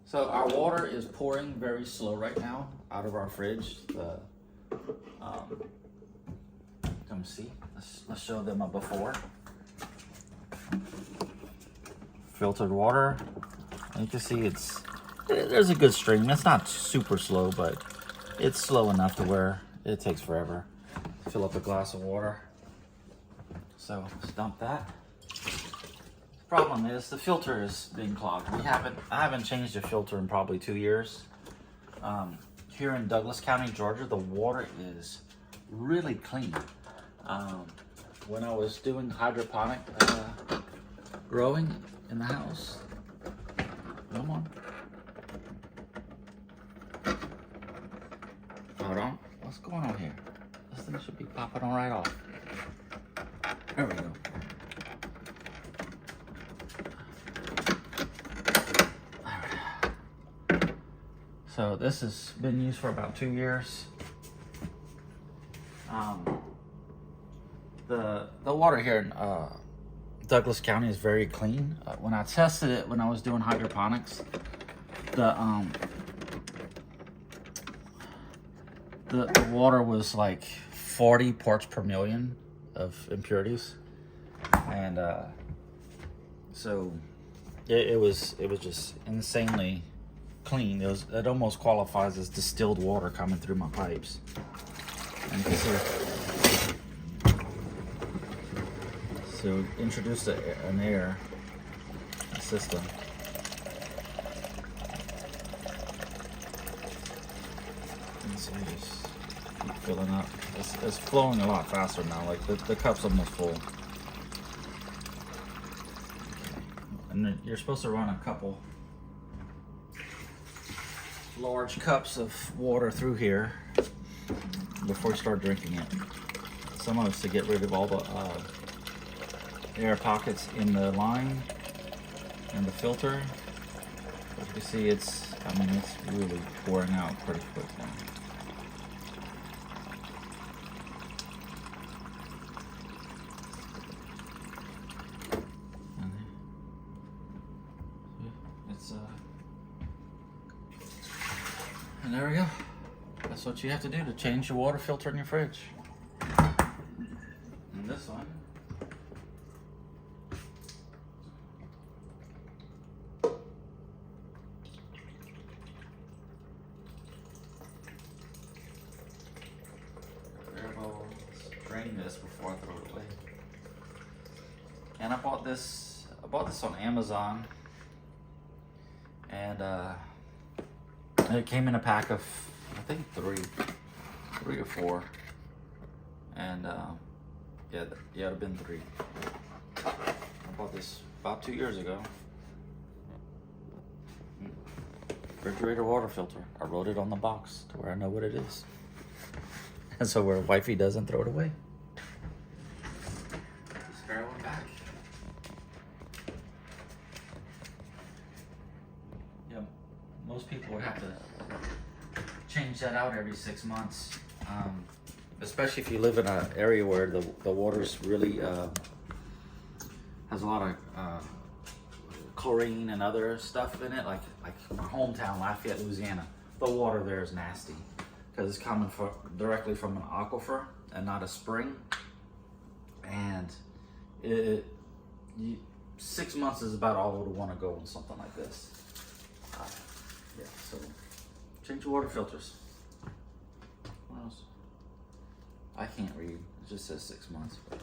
So our water is pouring very slow right now out of our fridge. Come see. Let's show them a before. Filtered water. And you can see there's a good stream. It's not super slow, but it's slow enough to where it takes forever to fill up a glass of water. So let's dump that. Problem is the filter is being clogged. I haven't changed the filter in probably 2 years. Here in Douglas County, Georgia, the water is really clean. When I was doing hydroponic growing in the house, come on, hold on, what's going on here? This thing should be popping on right off. There we go. So this has been used for about 2 years. The water here in Douglas County is very clean. When I tested it when I was doing hydroponics, the water was like 40 parts per million of impurities, and so it was just insanely clean. It almost qualifies as distilled water coming through my pipes. And you can see, so introduced an air system. And so we just keep filling up. It's flowing a lot faster now. Like the cup's almost full. And then you're supposed to run a couple large cups of water through here before you start drinking it. Some of it's to get rid of all the air pockets in the line and the filter. As you see, it's really pouring out pretty quickly. And there we go. That's what you have to do to change your water filter in your fridge. And this one, let's drain this before I throw it away. And I bought this on Amazon, and it came in a pack of, I think three or four, and yeah, it'd been 3. I bought this about 2 years ago. Refrigerator water filter. I wrote it on the box to where I know what it is, and so where wifey doesn't throw it away. Spare one back. Yeah, most people would have to change that out every 6 months, especially if you live in an area where the water's really has a lot of chlorine and other stuff in it, like my hometown, Lafayette, Louisiana. The water there is nasty because it's coming directly from an aquifer and not a spring, and 6 months is about all it would want to go in something like this. Yeah, so change your water filters. What else? I can't read. It just says 6 months. But